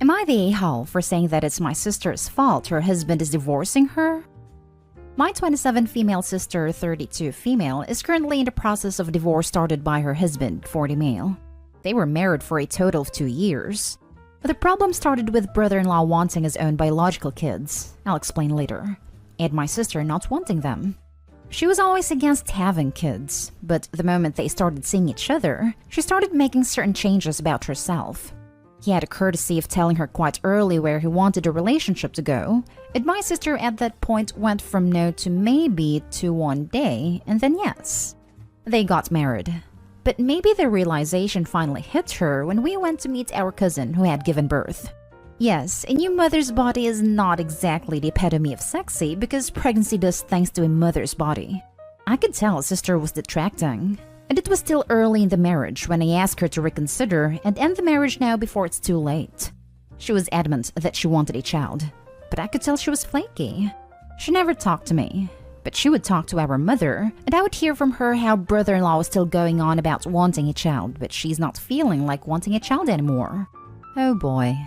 Am I the a-hole for saying that it's my sister's fault her husband is divorcing her? My 27 female sister, 32 female, is currently in the process of divorce started by her husband, 40 male. They were married for a total of 2 years. The problem started with brother-in-law wanting his own biological kids. I'll explain later. And my sister not wanting them. She was always against having kids, but the moment they started seeing each other, she started making certain changes about herself. He had a courtesy of telling her quite early where he wanted the relationship to go, and my sister at that point went from no to maybe to one day, and then yes. They got married. But maybe the realization finally hit her when we went to meet our cousin who had given birth. Yes, a new mother's body is not exactly the epitome of sexy because pregnancy does things to a mother's body. I could tell sister was detracting. And it was still early in the marriage when I asked her to reconsider and end the marriage now before it's too late. She was adamant that she wanted a child, but I could tell she was flaky. She never talked to me, but she would talk to our mother, and I would hear from her how brother-in-law was still going on about wanting a child, but she's not feeling like wanting a child anymore. Oh boy.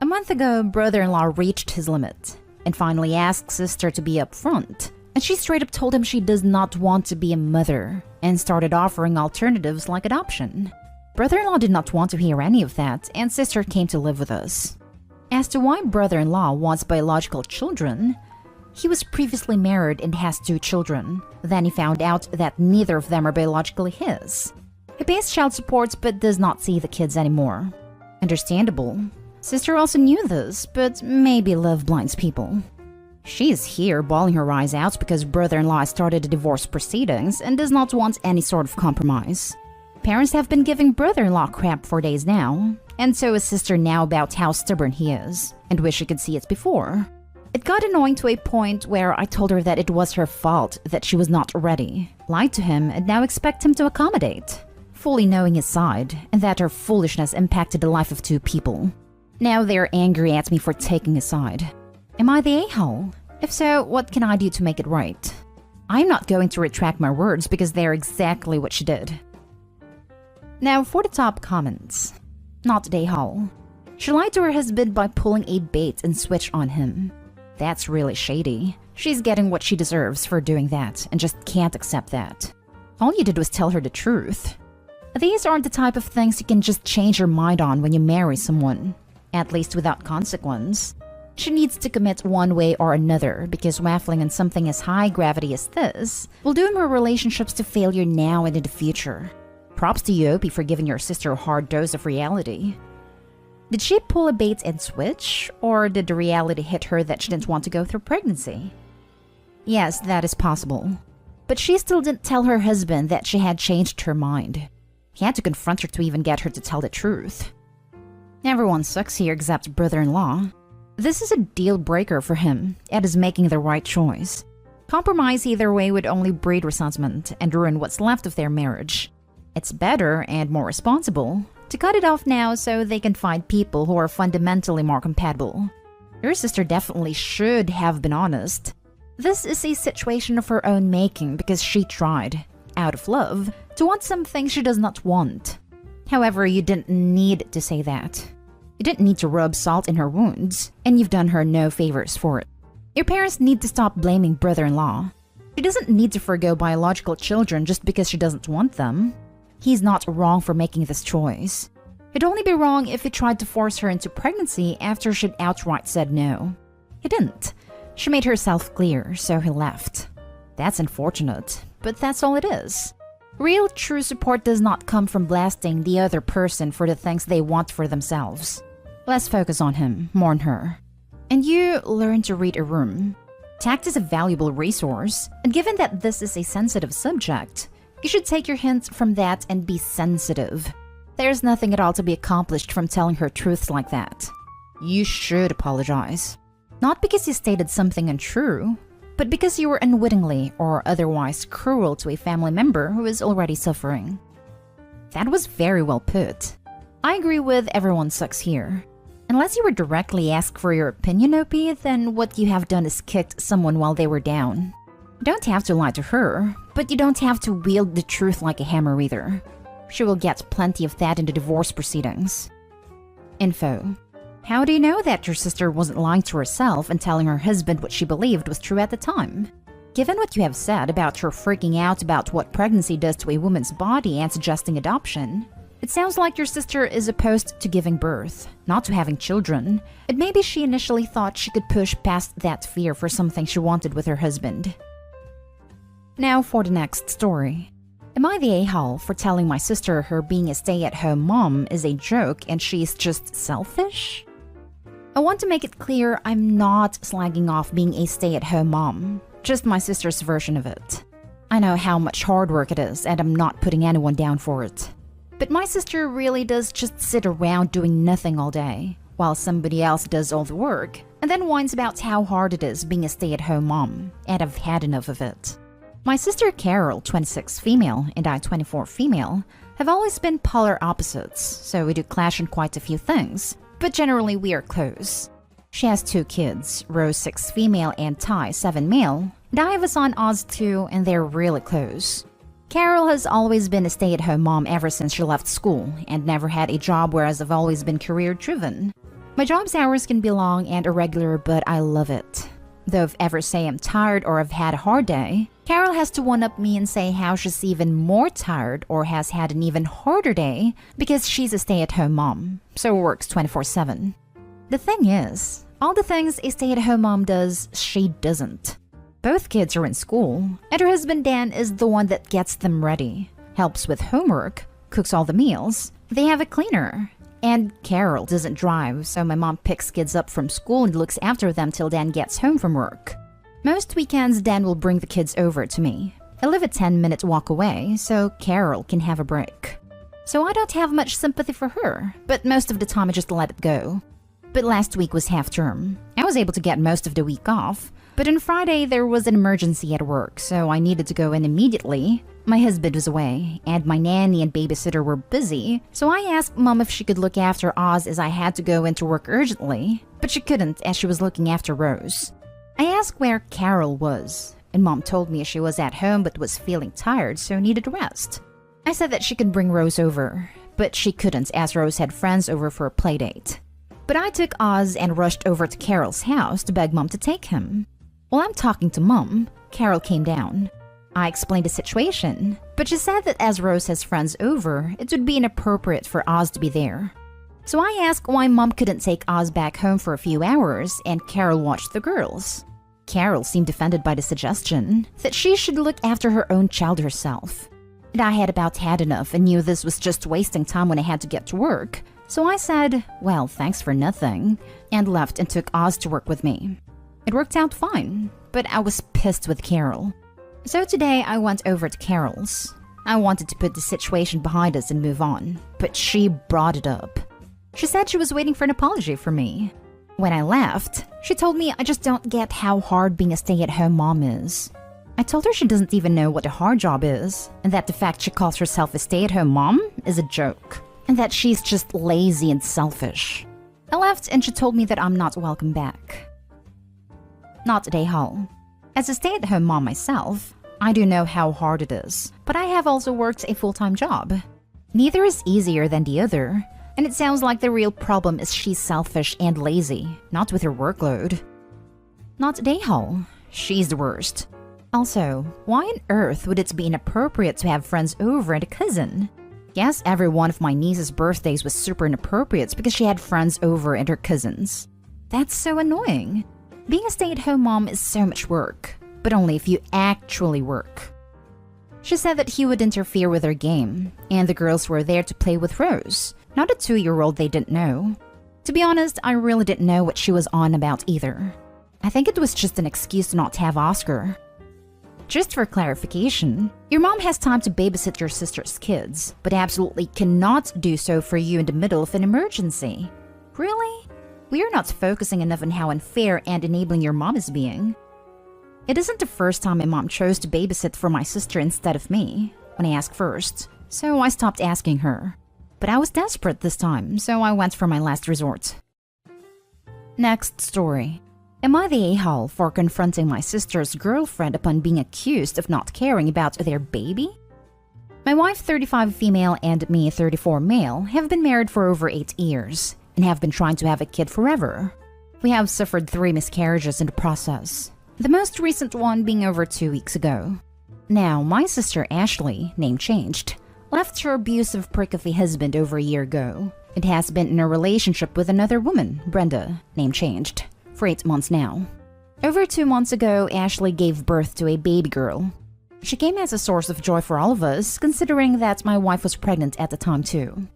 A month ago, brother-in-law reached his limit, and finally asked sister to be upfront. And she straight up told him she does not want to be a mother, and started offering alternatives like adoption. Brother-in-law did not want to hear any of that, and sister came to live with us. As to why brother-in-law wants biological children, he was previously married and has 2 children. Then he found out that neither of them are biologically his. He pays child support but does not see the kids anymore. Understandable. Sister also knew this, but maybe love blinds people. She is here bawling her eyes out because brother-in-law started the divorce proceedings and does not want any sort of compromise. Parents have been giving brother-in-law crap for days now, and so is sister now about how stubborn he is, and wish she could see it before. It got annoying to a point where I told her that it was her fault that she was not ready, lied to him, and now expect him to accommodate, fully knowing his side, and that her foolishness impacted the life of 2 people. Now they're angry at me for taking his side. Am I the a-hole? If so, what can I do to make it right? I'm not going to retract my words because they're exactly what she did. Now for the top comments. Not the a-hole. She lied to her husband by pulling a bait and switch on him. That's really shady. She's getting what she deserves for doing that and just can't accept that. All you did was tell her the truth. These aren't the type of things you can just change your mind on when you marry someone. At least without consequence. She needs to commit one way or another because waffling on something as high gravity as this will doom her relationships to failure now and in the future. Props to you, Opie, for giving your sister a hard dose of reality. Did she pull a bait and switch, or did the reality hit her that she didn't want to go through pregnancy? Yes, that is possible. But she still didn't tell her husband that she had changed her mind. He had to confront her to even get her to tell the truth. Everyone sucks here except brother-in-law. This is a deal breaker for him, and is making the right choice. Compromise either way would only breed resentment and ruin what's left of their marriage. It's better and more responsible to cut it off now so they can find people who are fundamentally more compatible. Your sister definitely should have been honest. This is a situation of her own making because she tried, out of love, to want something she does not want. However, you didn't need to say that. You didn't need to rub salt in her wounds, and you've done her no favors for it. Your parents need to stop blaming brother-in-law. She doesn't need to forgo biological children just because she doesn't want them. He's not wrong for making this choice. It'd only be wrong if he tried to force her into pregnancy after she'd outright said no. He didn't. She made herself clear, so he left. That's unfortunate, but that's all it is. Real true support does not come from blasting the other person for the things they want for themselves. Less focus on him, more on her. And you learn to read a room. Tact is a valuable resource, and given that this is a sensitive subject, you should take your hints from that and be sensitive. There's nothing at all to be accomplished from telling her truths like that. You should apologize. Not because you stated something untrue, but because you were unwittingly or otherwise cruel to a family member who is already suffering. That was very well put. I agree with everyone sucks here. Unless you were directly asked for your opinion, Opie, then what you have done is kicked someone while they were down. You don't have to lie to her, but you don't have to wield the truth like a hammer either. She will get plenty of that in the divorce proceedings. Info. How do you know that your sister wasn't lying to herself and telling her husband what she believed was true at the time? Given what you have said about her freaking out about what pregnancy does to a woman's body and suggesting adoption, it sounds like your sister is opposed to giving birth, not to having children, and maybe she initially thought she could push past that fear for something she wanted with her husband. Now for the next story. Am I the a-hole for telling my sister her being a stay-at-home mom is a joke and she's just selfish? I want to make it clear I'm not slagging off being a stay-at-home mom, just my sister's version of it. I know how much hard work it is and I'm not putting anyone down for it. But my sister really does just sit around doing nothing all day, while somebody else does all the work, and then whines about how hard it is being a stay-at-home mom, and I've had enough of it. My sister Carol, 26 female, and I, 24 female, have always been polar opposites, so we do clash on quite a few things, but generally we are close. She has 2 kids, Rose 6 female and Ty 7 male, and I have a son Oz 2, and they're really close. Carol has always been a stay-at-home mom ever since she left school and never had a job, whereas I've always been career-driven. My job's hours can be long and irregular, but I love it. Though if ever say I'm tired or I've had a hard day, Carol has to one-up me and say how she's even more tired or has had an even harder day because she's a stay-at-home mom, so works 24/7. The thing is, all the things a stay-at-home mom does, she doesn't. Both kids are in school, and her husband Dan is the one that gets them ready, helps with homework, cooks all the meals, they have a cleaner. And Carol doesn't drive, so my mom picks kids up from school and looks after them till Dan gets home from work. Most weekends, Dan will bring the kids over to me. I live a 10-minute walk away, so Carol can have a break. So I don't have much sympathy for her, but most of the time I just let it go. But last week was half term. I was able to get most of the week off, but on Friday there was an emergency at work, so I needed to go in immediately. My husband was away, and my nanny and babysitter were busy, so I asked Mom if she could look after Oz as I had to go into work urgently, but she couldn't as she was looking after Rose. I asked where Carol was, and Mom told me she was at home but was feeling tired, so needed rest. I said that she could bring Rose over, but she couldn't as Rose had friends over for a playdate. But I took Oz and rushed over to Carol's house to beg Mom to take him. While I'm talking to Mom, Carol came down. I explained the situation, but she said that as Rose has friends over, it would be inappropriate for Oz to be there. So I asked why Mom couldn't take Oz back home for a few hours and Carol watched the girls. Carol seemed offended by the suggestion that she should look after her own child herself. And I had about had enough and knew this was just wasting time when I had to get to work. So I said, well, thanks for nothing, and left and took Oz to work with me. It worked out fine, but I was pissed with Carol. So today I went over to Carol's. I wanted to put the situation behind us and move on, but she brought it up. She said she was waiting for an apology from me. When I left, she told me I just don't get how hard being a stay-at-home mom is. I told her she doesn't even know what a hard job is, and that the fact she calls herself a stay-at-home mom is a joke, and that she's just lazy and selfish. I left and she told me that I'm not welcome back. Not at a-hole. As a stay-at-home mom myself, I do know how hard it is, but I have also worked a full-time job. Neither is easier than the other, and it sounds like the real problem is she's selfish and lazy, not with her workload. Not at a-hole. She's the worst. Also, why on earth would it be inappropriate to have friends over and a cousin? Yes, every one of my niece's birthdays was super inappropriate because she had friends over and her cousins. That's so annoying. Being a stay-at-home mom is so much work, but only if you actually work. She said that he would interfere with her game, and the girls were there to play with Rose, not a 2-year-old they didn't know. To be honest, I really didn't know what she was on about either. I think it was just an excuse not to have Oscar. Just for clarification, your mom has time to babysit your sister's kids, but absolutely cannot do so for you in the middle of an emergency. Really? We are not focusing enough on how unfair and enabling your mom is being. It isn't the first time my mom chose to babysit for my sister instead of me, when I asked first, so I stopped asking her. But I was desperate this time, so I went for my last resort. Next story. Am I the a-hole for confronting my sister's girlfriend upon being accused of not caring about their baby? My wife, 35 female, and me, 34 male, have been married for over 8 years, and have been trying to have a kid forever. We have suffered 3 miscarriages in the process, the most recent one being over 2 weeks ago. Now, my sister Ashley, name changed, left her abusive prick of a husband over a year ago. It has been in a relationship with another woman, Brenda, name changed, for 8 months now. Over 2 months ago, Ashley gave birth to a baby girl. She came as a source of joy for all of us, considering that my wife was pregnant at the time too.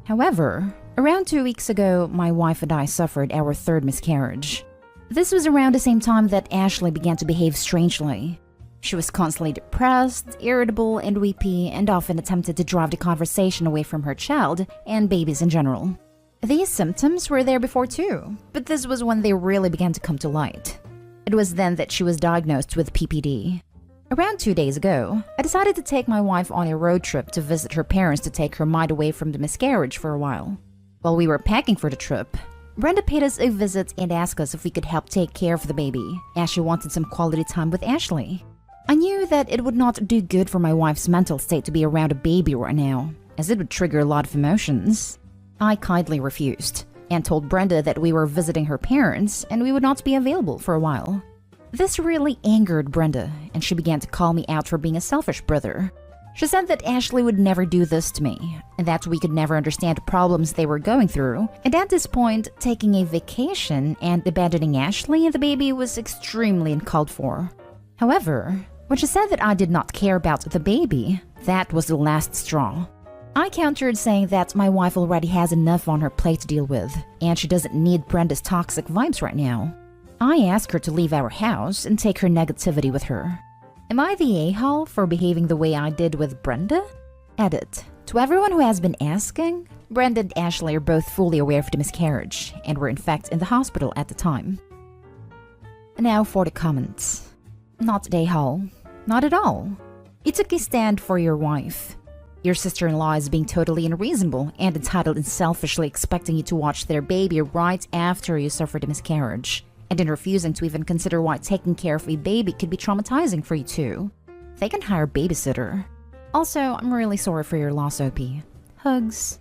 However, around 2 weeks ago, my wife and I suffered our 3rd miscarriage. This was around the same time that Ashley began to behave strangely. She was constantly depressed, irritable, and weepy, and often attempted to drive the conversation away from her child and babies in general. These symptoms were there before too, but this was when they really began to come to light. It was then that she was diagnosed with PPD. Around 2 days ago, I decided to take my wife on a road trip to visit her parents to take her mind away from the miscarriage for a while. While we were packing for the trip, Brenda paid us a visit and asked us if we could help take care of the baby, as she wanted some quality time with Ashley. I knew that it would not do good for my wife's mental state to be around a baby right now, as it would trigger a lot of emotions. I kindly refused, and told Brenda that we were visiting her parents and we would not be available for a while. This really angered Brenda, and she began to call me out for being a selfish brother. She said that Ashley would never do this to me, and that we could never understand the problems they were going through, and at this point, taking a vacation and abandoning Ashley and the baby was extremely uncalled for. However, when she said that I did not care about the baby, that was the last straw. I countered saying that my wife already has enough on her plate to deal with, and she doesn't need Brenda's toxic vibes right now. I asked her to leave our house and take her negativity with her. Am I the a-hole for behaving the way I did with Brenda? Edit. To everyone who has been asking, Brenda and Ashley are both fully aware of the miscarriage and were in fact in the hospital at the time. Now for the comments. Not the a-hole. Not at all. You took a stand for your wife. Your sister-in-law is being totally unreasonable and entitled and selfishly expecting you to watch their baby right after you suffered a miscarriage, and in refusing to even consider why taking care of a baby could be traumatizing for you too. They can hire a babysitter. Also, I'm really sorry for your loss, OP. Hugs.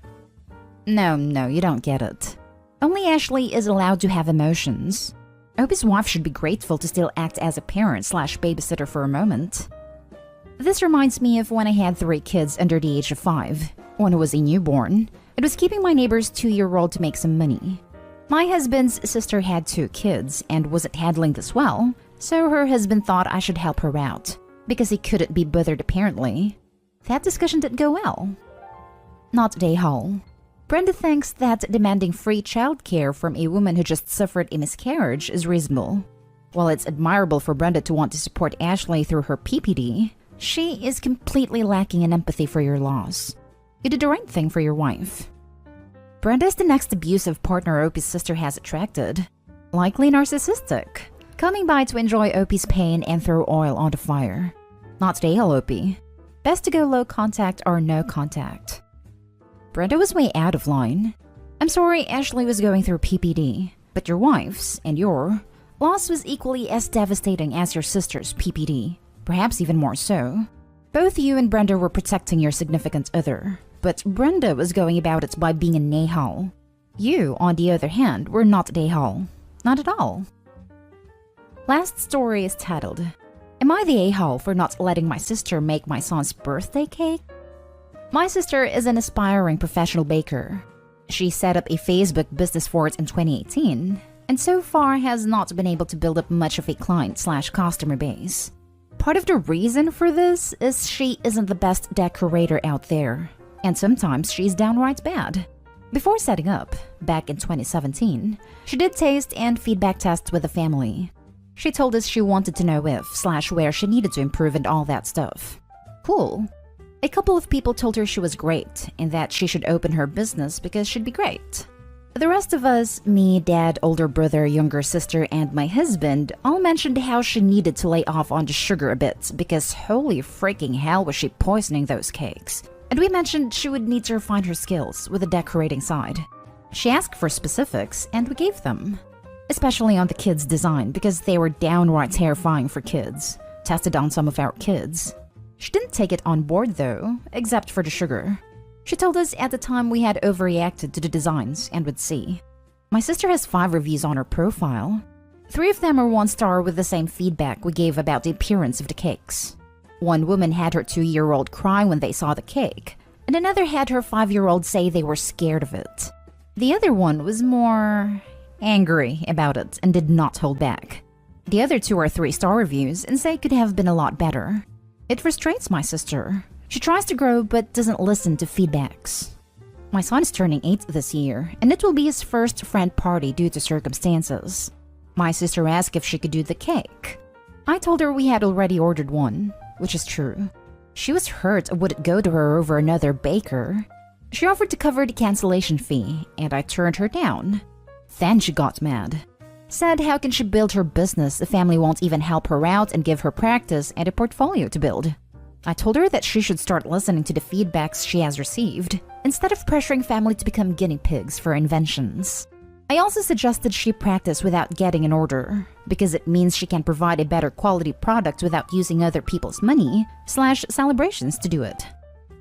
No, you don't get it. Only Ashley is allowed to have emotions. OP's wife should be grateful to still act as a parent/babysitter for a moment. This reminds me of when I had 3 kids under the age of 5. One was a newborn. It was keeping my neighbor's 2-year-old to make some money. My husband's sister had 2 kids and wasn't handling this well, so her husband thought I should help her out, because he couldn't be bothered apparently. That discussion didn't go well. Not a hole. Brenda thinks that demanding free childcare from a woman who just suffered a miscarriage is reasonable. While it's admirable for Brenda to want to support Ashley through her PPD, she is completely lacking in empathy for your loss. You did the right thing for your wife. Brenda is the next abusive partner OP's sister has attracted. Likely narcissistic, coming by to enjoy OP's pain and throw oil on the fire. Not the hell, OP. Best to go low contact or no contact. Brenda was way out of line. I'm sorry Ashley was going through PPD, but your wife's, and your, loss was equally as devastating as your sister's PPD, perhaps even more so. Both you and Brenda were protecting your significant other, but Brenda was going about it by being an a-hole. You, on the other hand, were not an a-hole. Not at all. Last story is titled, Am I the a-hole for not letting my sister make my son's birthday cake? My sister is an aspiring professional baker. She set up a Facebook business for it in 2018, and so far has not been able to build up much of a client/customer base. Part of the reason for this is she isn't the best decorator out there, and sometimes she's downright bad. Before setting up, back in 2017, she did taste and feedback tests with the family. She told us she wanted to know if/where she needed to improve and all that stuff. Cool. A couple of people told her she was great and that she should open her business because she'd be great. The rest of us, me, dad, older brother, younger sister, and my husband, all mentioned how she needed to lay off on the sugar a bit because holy freaking hell was she poisoning those cakes. And we mentioned she would need to refine her skills with the decorating side. She asked for specifics and we gave them. Especially on the kids' design because they were downright terrifying for kids. Tested on some of our kids. She didn't take it on board though, except for the sugar. She told us at the time we had overreacted to the designs and would see. My sister has 5 reviews on her profile. 3 of them are 1-star with the same feedback we gave about the appearance of the cakes. One woman had her 2-year-old cry when they saw the cake, and another had her 5-year-old say they were scared of it. The other one was more angry about it and did not hold back. The other 2 are 3-star reviews and say it could have been a lot better. It frustrates my sister. She tries to grow but doesn't listen to feedbacks. My son is turning 8 this year, and it will be his first friend party due to circumstances. My sister asked if she could do the cake. I told her we had already ordered one, which is true. She was hurt would it go to her over another baker. She offered to cover the cancellation fee, and I turned her down. Then she got mad. Said how can she build her business, the family won't even help her out and give her practice and a portfolio to build. I told her that she should start listening to the feedbacks she has received, instead of pressuring family to become guinea pigs for inventions. I also suggested she practice without getting an order, because it means she can provide a better quality product without using other people's money/celebrations to do it.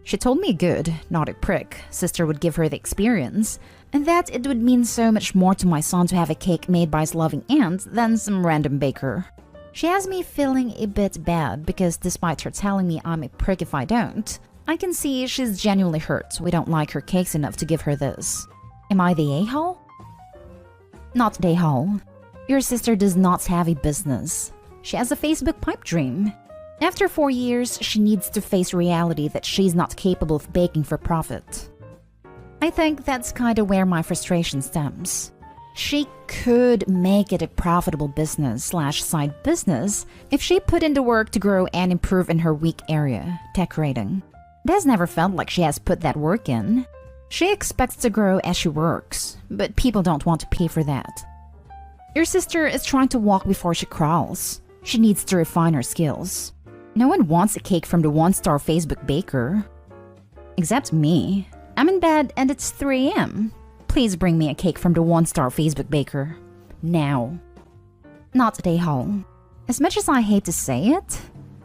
She told me a good, not a prick, sister would give her the experience, and that it would mean so much more to my son to have a cake made by his loving aunt than some random baker. She has me feeling a bit bad because despite her telling me I'm a prick if I don't, I can see she's genuinely hurt we don't like her cakes enough to give her this. Am I the a-hole? Not the a-hole. Your sister does not have a business. She has a Facebook pipe dream. After 4 years, she needs to face reality that she's not capable of baking for profit. I think that's kinda where my frustration stems. She could make it a profitable business/side business if she put in the work to grow and improve in her weak area, decorating. It has never felt like she has put that work in. She expects to grow as she works, but people don't want to pay for that. Your sister is trying to walk before she crawls. She needs to refine her skills. No one wants a cake from the 1-star Facebook baker. Except me. I'm in bed and it's 3 a.m. Please bring me a cake from the 1-star Facebook baker. Now. Not a hole. As much as I hate to say it,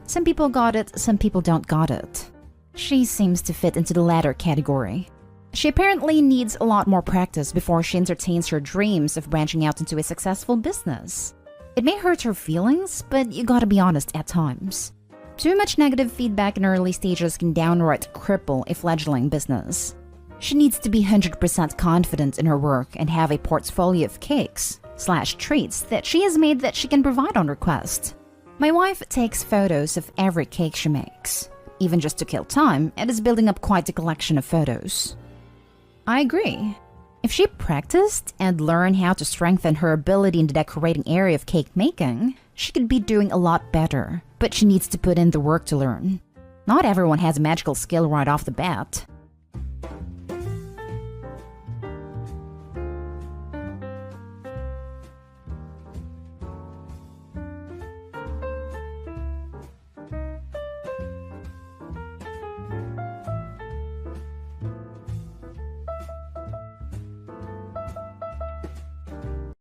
some people got it, some people don't got it. She seems to fit into the latter category. She apparently needs a lot more practice before she entertains her dreams of branching out into a successful business. It may hurt her feelings, but you gotta be honest at times. Too much negative feedback in early stages can downright cripple a fledgling business. She needs to be 100% confident in her work and have a portfolio of cakes/treats that she has made that she can provide on request. My wife takes photos of every cake she makes, even just to kill time, and is building up quite a collection of photos. I agree. If she practiced and learned how to strengthen her ability in the decorating area of cake making, she could be doing a lot better, but she needs to put in the work to learn. Not everyone has a magical skill right off the bat.